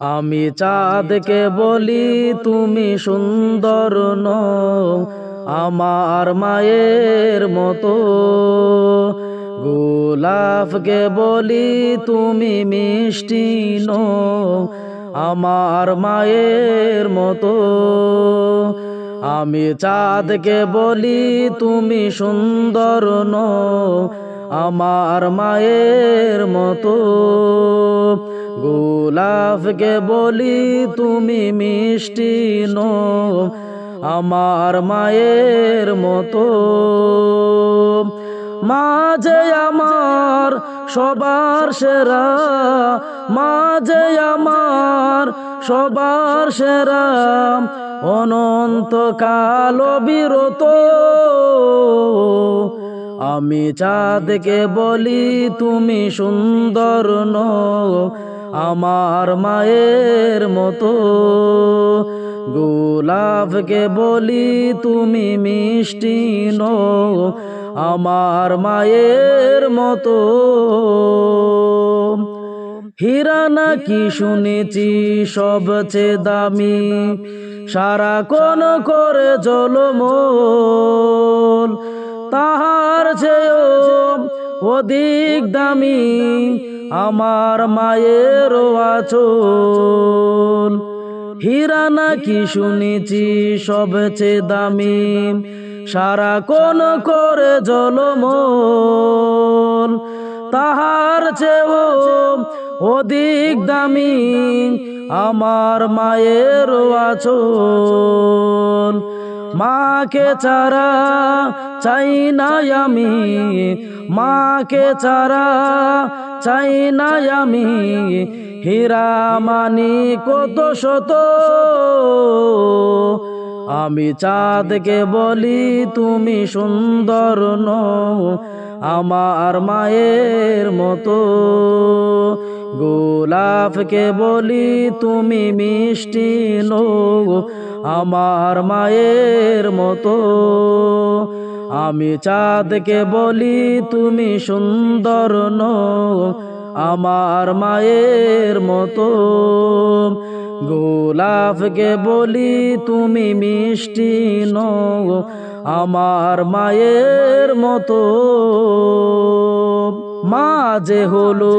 আমি চাঁদকে বলি তুমি সুন্দর নও আমার মায়ের মতো, গোলাপকে বলি তুমি মিষ্টি নও আমার মায়ের মতো। আমি চাঁদকে বলি তুমি সুন্দর নও আমার মায়ের মতো, গোলাপকে বলি তুমি মিষ্টি নও আমার মায়ের মতো। মাঝে আমার সবার সেরা, মাঝে আমার সবার সেরা, অনন্ত কাল বিরত। আমি চাঁদকে বলি তুমি সুন্দর নও আমার মায়ের মতো, গোলাপকে বলি তুমি মিষ্টি নও আমার মায়ের মতো। হীরা নাকি শুনেছি সবচেয়ে দামি, সারাক্ষণ করে ঝলমল, তাহার চেয়েও অধিক দামি আমার মায়ের আঁচল। হীরা নাকি শুনেছি সবচেয়ে দামি, সারাক্ষণ করে ঝলমল, তাহার চেয়েও অধিক দামি আমার মায়ের আঁচল। মাকে ছাড়া চাই না আমি, মাকে ছাড়া চাই না আমি, হীরা মানি কত শত। আমি চাঁদকে বলি তুমি সুন্দর নও আমার মায়ের মতো, গোলাপকে বলি তুমি মিষ্টি নও আমার মায়ের মতো। আমি চাঁদকে বলি তুমি সুন্দর নও আমার মায়ের মতো, গোলাপকে বলি তুমি মিষ্টি নও আমার মায়ের মতো। মাঝে হলো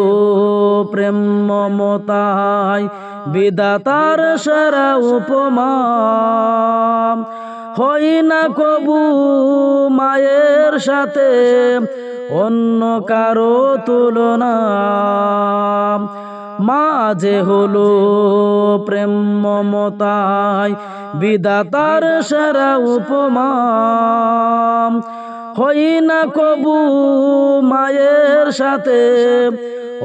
প্রেম মমতায় বিধাতার সেরা উপমা, হই না কবু মায়ের সাথে অন্য কারো তুলনা। মাঝে হলো প্রেম মমতায় বিধাতার সেরা উপমা, হই না কবু মায়ের সাথে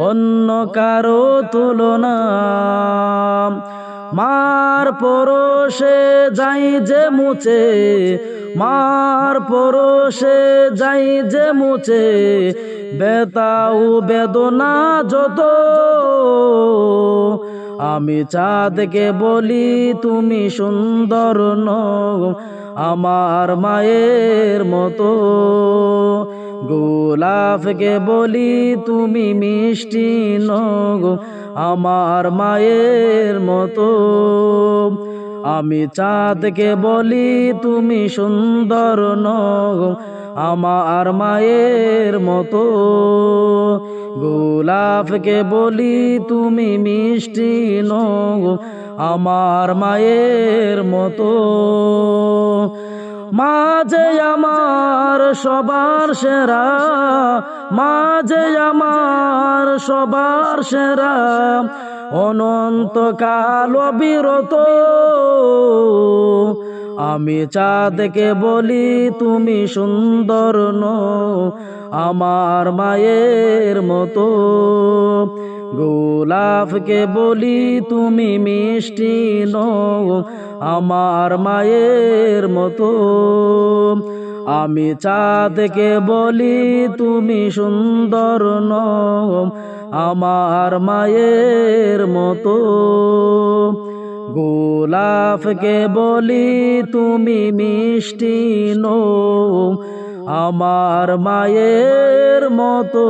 অন্য কারো তুলনা। মার পরশে যাই যে মুছে, মার পরশে যাই যে মুছে, বেতাও বেদনা যত। আমি চাঁদকে বলি তুমি সুন্দর নও আমার মায়ের মতো, গোলাপকে বলি তুমি মিষ্টি নও আমার মায়ের মতো। আমি চাঁদকে বলি তুমি সুন্দর নও আমার মায়ের মতো, গোলাপকে বলি তুমি মিষ্টি নও আমার মায়ের মতো। মাঝে আমার সবার সেরা, মাঝে আমার সবার সেরা, অনন্ত কাল বিরত। আমি চাঁদকে বলি তুমি সুন্দর নও আমার মায়ের মতো, গোলাপকে বলি তুমি মিষ্টি নও আমার মায়ের মতো। আমি চাঁদকে বলি তুমি সুন্দর নও আমার মায়ের মতো, গোলাপকে বলি তুমি মিষ্টি নও আমার মায়ের মতো।